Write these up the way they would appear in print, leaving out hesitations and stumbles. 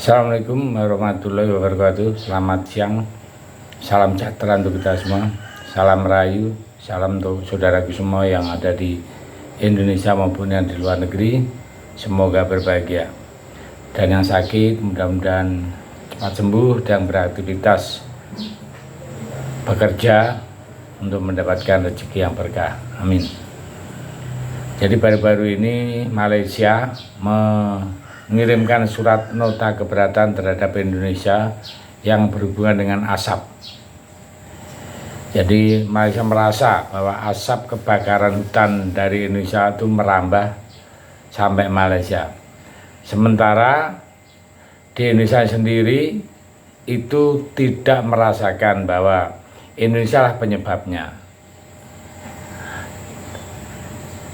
Assalamualaikum warahmatullahi wabarakatuh. Selamat siang. Salam sejahtera untuk kita semua. Salam rayu. Salam untuk saudaraku semua yang ada di Indonesia maupun yang di luar negeri. Semoga berbahagia. Dan yang sakit mudah-mudahan cepat sembuh dan beraktivitas bekerja untuk mendapatkan rezeki yang berkah. Amin. Jadi baru-baru ini Malaysia mengirimkan surat nota keberatan terhadap Indonesia yang berhubungan dengan asap. Jadi Malaysia merasa bahwa asap kebakaran hutan dari Indonesia itu merambah sampai Malaysia. Sementara di Indonesia sendiri itu tidak merasakan bahwa Indonesia lah penyebabnya.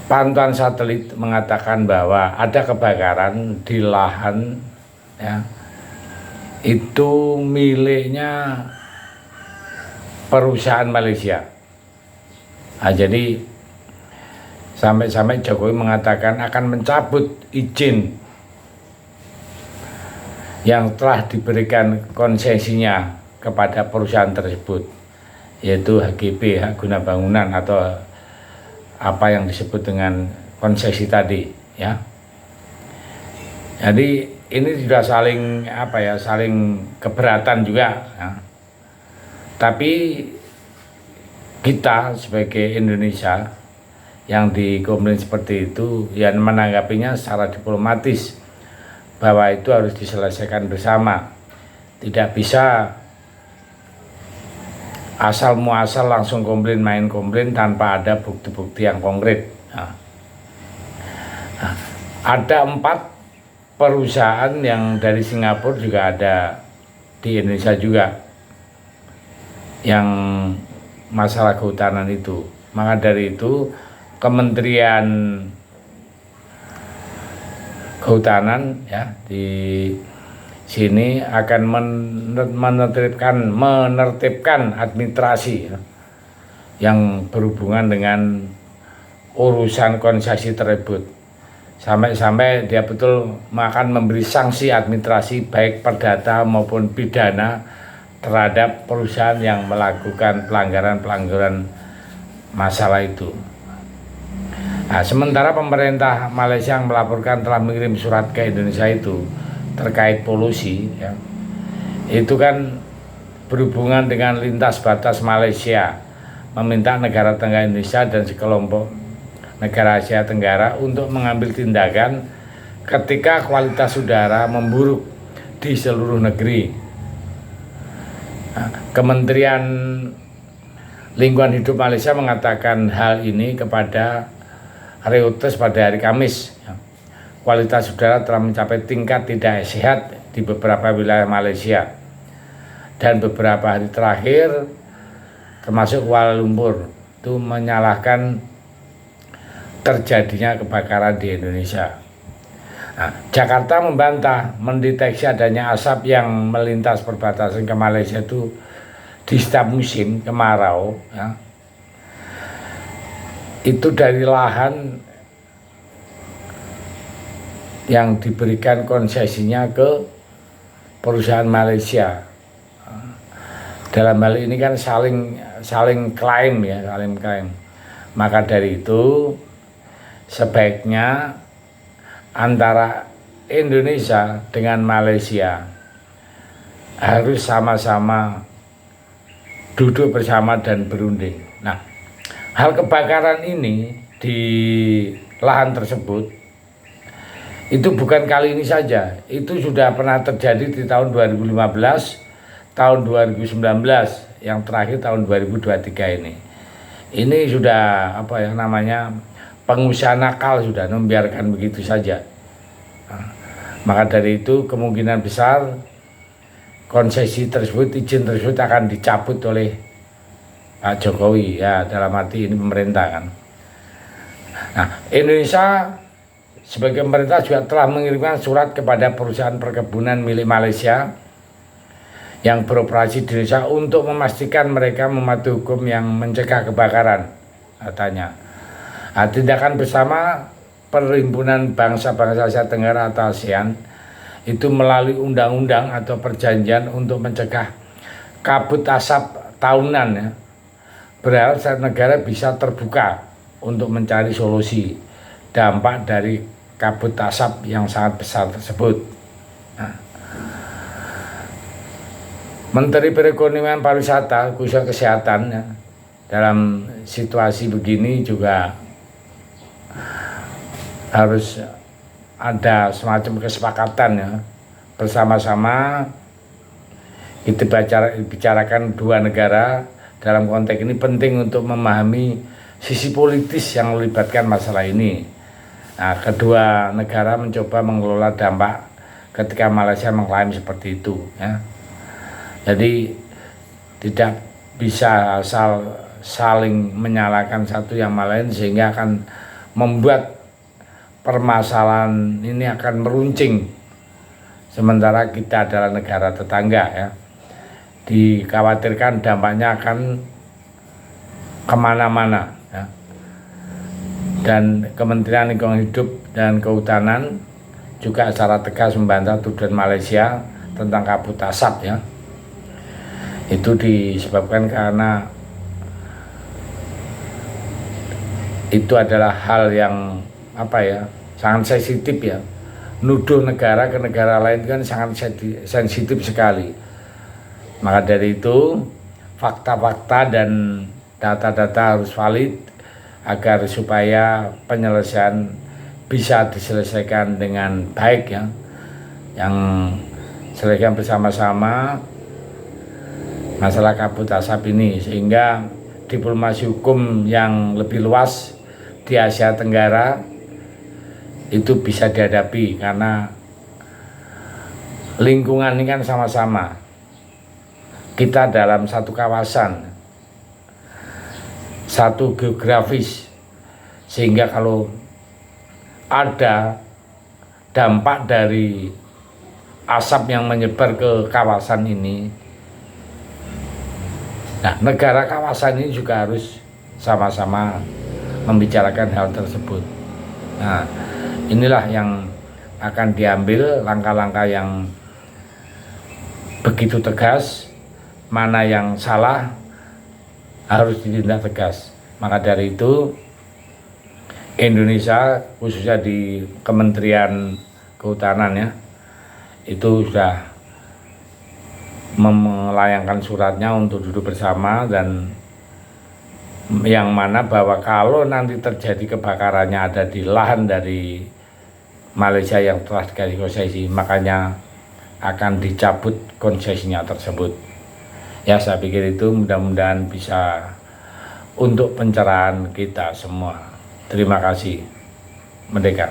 Pantauan satelit mengatakan bahwa ada kebakaran di lahan ya, itu miliknya perusahaan Malaysia. Nah, jadi sampai Jokowi mengatakan akan mencabut izin yang telah diberikan konsesinya kepada perusahaan tersebut, yaitu HGB, hak guna bangunan, atau apa yang disebut dengan konsesi tadi ya. Jadi ini sudah saling saling keberatan juga ya. Tapi kita sebagai Indonesia yang dikomplain seperti itu yang menanggapinya secara diplomatis bahwa itu harus diselesaikan bersama. Tidak bisa asal muasal langsung main komplain tanpa ada bukti-bukti yang konkret. Ada 4 perusahaan yang dari Singapura juga ada di Indonesia juga yang masalah kehutanan itu. Maka dari itu Kementerian Kehutanan ya di sini akan menertibkan administrasi yang berhubungan dengan urusan konsesi tersebut. Sampai dia betul akan memberi sanksi administrasi baik perdata maupun pidana terhadap perusahaan yang melakukan pelanggaran masalah itu. Nah, sementara pemerintah Malaysia yang melaporkan telah mengirim surat ke Indonesia itu terkait polusi ya, itu kan berhubungan dengan lintas batas Malaysia, meminta negara tetangga Indonesia dan sekelompok negara Asia Tenggara untuk mengambil tindakan ketika kualitas udara memburuk di seluruh negeri. Nah, Kementerian Lingkungan Hidup Malaysia mengatakan hal ini kepada Reuters pada hari Kamis. Kualitas udara telah mencapai tingkat tidak sehat di beberapa wilayah Malaysia, dan beberapa hari terakhir termasuk Kuala Lumpur itu menyalahkan terjadinya kebakaran di Indonesia. Nah, Jakarta membantah mendeteksi adanya asap yang melintas perbatasan ke Malaysia itu di setiap musim kemarau ya. Itu dari lahan yang diberikan konsesinya ke perusahaan Malaysia. Dalam hal ini kan saling klaim ya, saling klaim. Maka dari itu sebaiknya antara Indonesia dengan Malaysia harus sama-sama duduk bersama dan berunding. Nah, hal kebakaran ini di lahan tersebut itu bukan kali ini saja, itu sudah pernah terjadi di tahun 2015, tahun 2019, yang terakhir tahun 2023 ini. Ini sudah pengusaha nakal sudah membiarkan begitu saja. Nah, maka dari itu kemungkinan besar konsesi tersebut, izin tersebut akan dicabut oleh Pak Jokowi ya, dalam arti ini pemerintah kan. Nah, Indonesia sebagai pemerintah juga telah mengirimkan surat kepada perusahaan perkebunan milik Malaysia yang beroperasi di Indonesia untuk memastikan mereka mematuhi hukum yang mencegah kebakaran, katanya. Nah, tindakan bersama Perhimpunan Bangsa-Bangsa Asia Tenggara atau ASEAN itu melalui undang-undang atau perjanjian untuk mencegah kabut asap tahunan ya. Berharap setiap negara bisa terbuka untuk mencari solusi dampak dari kabut asap yang sangat besar tersebut. Nah, Menteri Perekonomian Pariwisata khususnya kesehatan ya, dalam situasi begini juga harus ada semacam kesepakatan ya, bersama-sama kita bicarakan dua negara. Dalam konteks ini penting untuk memahami sisi politis yang melibatkan masalah ini. Nah, kedua negara mencoba mengelola dampak ketika Malaysia mengklaim seperti itu ya. Jadi tidak bisa asal saling menyalahkan satu yang lain sehingga akan membuat permasalahan ini akan meruncing. Sementara kita adalah negara tetangga ya. Dikhawatirkan dampaknya akan kemana-mana ya. Dan Kementerian Lingkungan Hidup dan Kehutanan juga secara tegas membantah tuduhan Malaysia tentang kabut asap ya. Itu disebabkan karena itu adalah hal yang sangat sensitif ya. Nuduh negara ke negara lain kan sangat sensitif sekali. Maka dari itu fakta-fakta dan data-data harus valid agar supaya penyelesaian bisa diselesaikan dengan baik ya. Yang selesaikan bersama-sama masalah kabut asap ini sehingga diplomasi hukum yang lebih luas di Asia Tenggara itu bisa dihadapi karena lingkungan ini kan sama-sama. Kita dalam satu kawasan, satu geografis, sehingga kalau ada dampak dari asap yang menyebar ke kawasan ini, nah negara kawasan ini juga harus sama-sama membicarakan hal tersebut. Nah, inilah yang akan diambil langkah-langkah yang begitu tegas. Mana yang salah harus ditindak tegas. Maka dari itu Indonesia khususnya di Kementerian Kehutanan ya, itu sudah melayangkan suratnya untuk duduk bersama dan yang mana bahwa kalau nanti terjadi kebakarannya ada di lahan dari Malaysia yang telah dikasih konsesi, makanya akan dicabut konsesinya tersebut. Ya, saya pikir itu mudah-mudahan bisa untuk pencerahan kita semua. Terima kasih. Merdeka.